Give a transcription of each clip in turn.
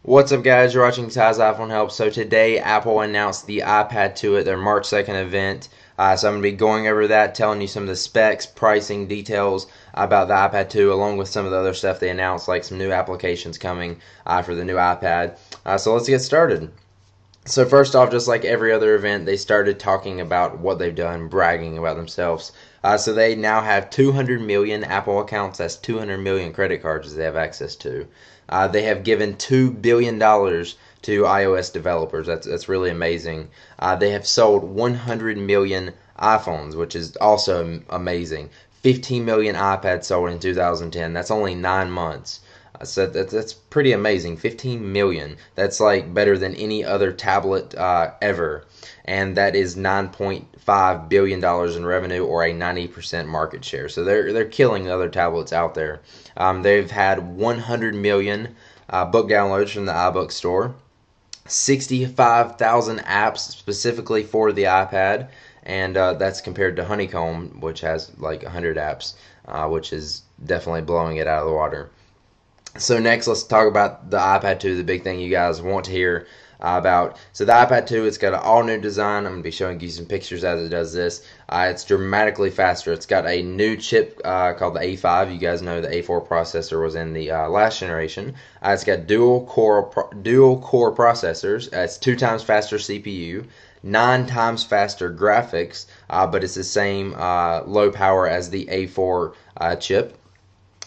What's up, guys? You're watching Ty's iPhone Help. So today Apple announced the iPad 2 at their March 2nd event. So I'm going to be going over that, telling you some of the specs, pricing, details about the iPad 2, along with some of the other stuff they announced, like some new applications coming for the new iPad. So let's get started. So first off, just like every other event, they started talking about what they've done, bragging about themselves. So they now have 200 million Apple accounts. That's 200 million credit cards that they have access to. They have given $2 billion to iOS developers. That's really amazing. They have sold 100 million iPhones, which is also amazing. 15 million iPads sold in 2010. That's only 9 months. So that's pretty amazing. 15 million. That's like better than any other tablet ever. And that is $9.5 billion in revenue, or a 90% market share. So they're killing the other tablets out there. They've had 100 million book downloads from the iBook store. 65,000 apps specifically for the iPad. And that's compared to Honeycomb, which has like 100 apps, which is definitely blowing it out of the water. So next, let's talk about the iPad 2, the big thing you guys want to hear about. So the iPad 2, it's got an all-new design. I'm going to be showing you some pictures as it does this. It's dramatically faster. It's got a new chip called the A5. You guys know the A4 processor was in the last generation. It's got dual core processors. It's 2 times faster CPU. 9 times faster graphics, but it's the same low power as the A4 chip.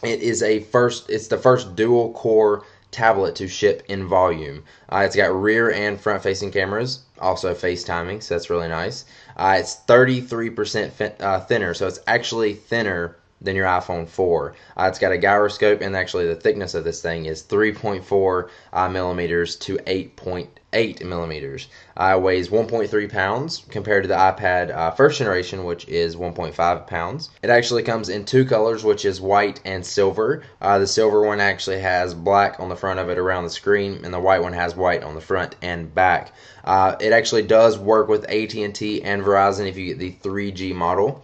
It's the first dual core tablet to ship in volume. It's got rear and front facing cameras, also FaceTiming, so that's really nice. It's 33% thinner, so it's actually thinner than your iPhone 4. It's got a gyroscope, and actually the thickness of this thing is 3.4 millimeters to 8.8 millimeters. It weighs 1.3 pounds compared to the iPad first generation, which is 1.5 pounds. It actually comes in 2 colors, which is white and silver. The silver one actually has black on the front of it around the screen, and the white one has white on the front and back. It actually does work with AT&T and Verizon if you get the 3G model,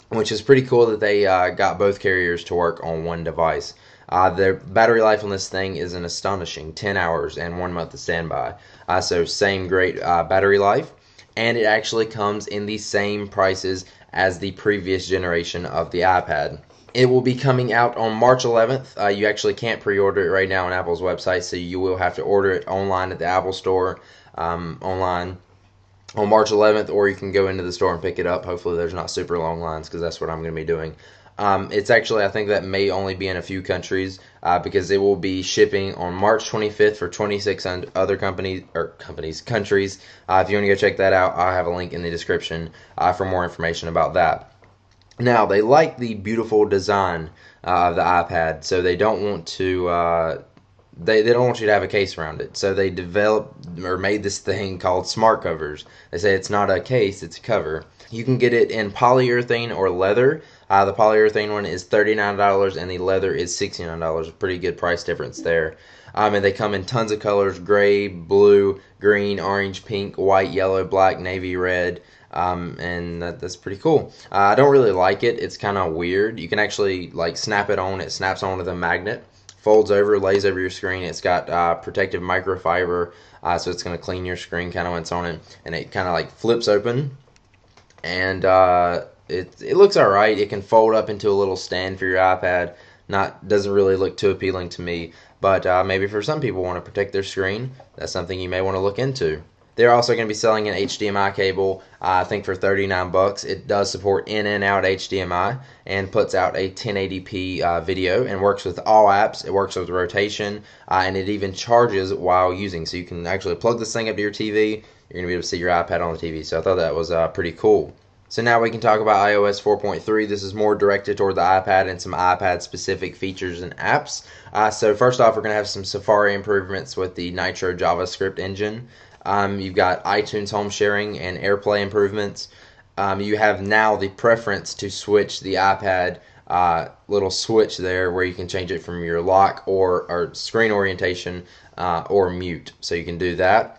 which is pretty cool that they got both carriers to work on one device. The battery life on this thing is an astonishing 10 hours and 1 month of standby. So same great battery life. And it actually comes in the same prices as the previous generation of the iPad. It will be coming out on March 11th. You actually can't pre-order it right now on Apple's website, so you will have to order it online at the Apple Store online on March 11th, or you can go into the store and pick it up. Hopefully there's not super long lines, because that's what I'm going to be doing. It's actually, I think that may only be in a few countries, because it will be shipping on March 25th for 26 other countries. If you want to go check that out, I'll have a link in the description for more information about that. Now, they like the beautiful design of the iPad, so they don't want to they don't want you to have a case around it. So they developed or made this thing called smart covers. They say it's not a case, it's a cover. You can get it in polyurethane or leather. The polyurethane one is $39 and the leather is $69. A pretty good price difference there. And they come in tons of colors: gray, blue, green, orange, pink, white, yellow, black, navy, red. And that's pretty cool. I don't really like it. It's kind of weird. You can actually like snap it on. It snaps on with a magnet, folds over, lays over your screen. It's got protective microfiber, so it's going to clean your screen kind of when it's on it. And it kind of like flips open, and it looks alright. It can fold up into a little stand for your iPad. Doesn't really look too appealing to me, but maybe for some people who want to protect their screen, that's something you may want to look into. They're also going to be selling an HDMI cable, I think for $39. It does support in and out HDMI and puts out a 1080p video and works with all apps. It works with rotation, and it even charges while using. So you can actually plug this thing up to your TV. You're going to be able to see your iPad on the TV. So I thought that was pretty cool. So now we can talk about iOS 4.3. This is more directed toward the iPad and some iPad-specific features and apps. So first off, we're going to have some Safari improvements with the Nitro JavaScript engine. You've got iTunes home sharing and AirPlay improvements. You have now the preference to switch the iPad little switch there where you can change it from your lock or screen orientation or mute. So you can do that.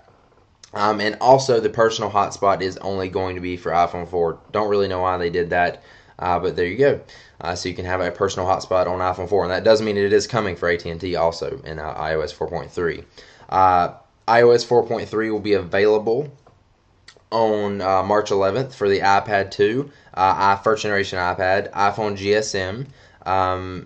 And also the personal hotspot is only going to be for iPhone 4. Don't really know why they did that. But there you go. So you can have a personal hotspot on iPhone 4, and that does mean it is coming for AT&T also in iOS 4.3. iOS 4.3 will be available on March 11th for the iPad 2, first generation iPad, iPhone GSM,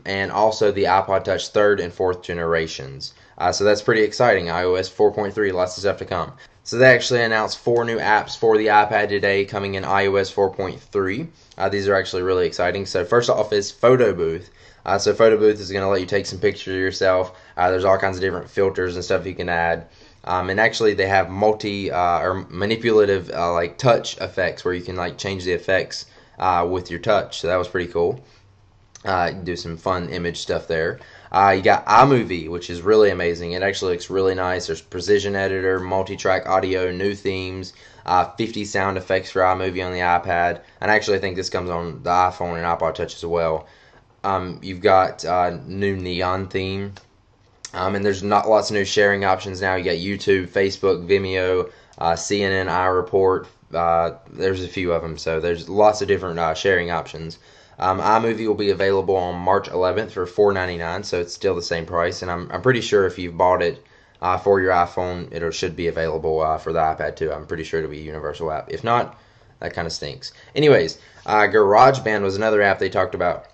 and also the iPod Touch third and fourth generations. So that's pretty exciting. iOS 4.3, lots of stuff to come. So they actually announced 4 new apps for the iPad today coming in iOS 4.3. These are actually really exciting. So first off is Photo Booth. So Photo Booth is going to let you take some pictures of yourself. There's all kinds of different filters and stuff you can add. And actually they have or manipulative like touch effects where you can like change the effects with your touch. So that was pretty cool. You can do some fun image stuff there. You got iMovie, which is really amazing. It actually looks really nice. There's precision editor, multi-track audio, new themes, 50 sound effects for iMovie on the iPad. And actually I think this comes on the iPhone and iPod Touch as well. You've got new neon theme. And there's not lots of new sharing options now. You got YouTube, Facebook, Vimeo, CNN, iReport. There's a few of them, so there's lots of different sharing options. iMovie will be available on March 11th for $4.99, so it's still the same price. And I'm pretty sure if you've bought it for your iPhone, it should be available for the iPad too. I'm pretty sure it'll be a universal app. If not, that kind of stinks. Anyways, GarageBand was another app they talked about.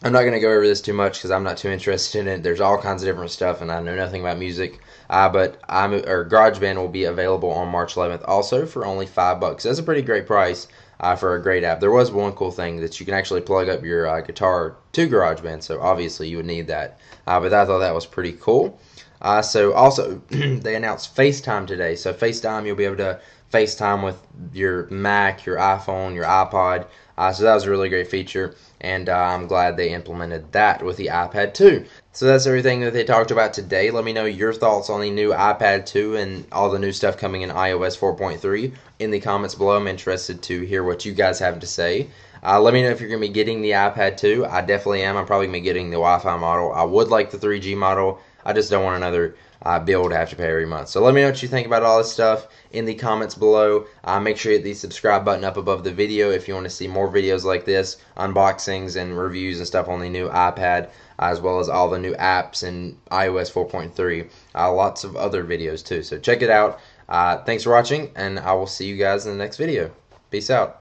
I'm not going to go over this too much because I'm not too interested in it. There's all kinds of different stuff, and I know nothing about music. But GarageBand will be available on March 11th also for only $5. That's a pretty great price for a great app. There was one cool thing that you can actually plug up your guitar to GarageBand, so obviously you would need that. But I thought that was pretty cool. So also, they announced FaceTime today. So FaceTime, you'll be able to FaceTime with your Mac, your iPhone, your iPod. So that was a really great feature, and I'm glad they implemented that with the iPad 2. So that's everything that they talked about today. Let me know your thoughts on the new iPad 2 and all the new stuff coming in iOS 4.3 in the comments below. I'm interested to hear what you guys have to say. Let me know if you're going to be getting the iPad 2. I definitely am. I'm probably going to be getting the Wi-Fi model. I would like the 3G model. I just don't want another bill to have to pay every month. So let me know what you think about all this stuff in the comments below. Make sure you hit the subscribe button up above the video if you want to see more videos like this, unboxings and reviews and stuff on the new iPad, as well as all the new apps in iOS 4.3. Lots of other videos too. So check it out. Thanks for watching, and I will see you guys in the next video. Peace out.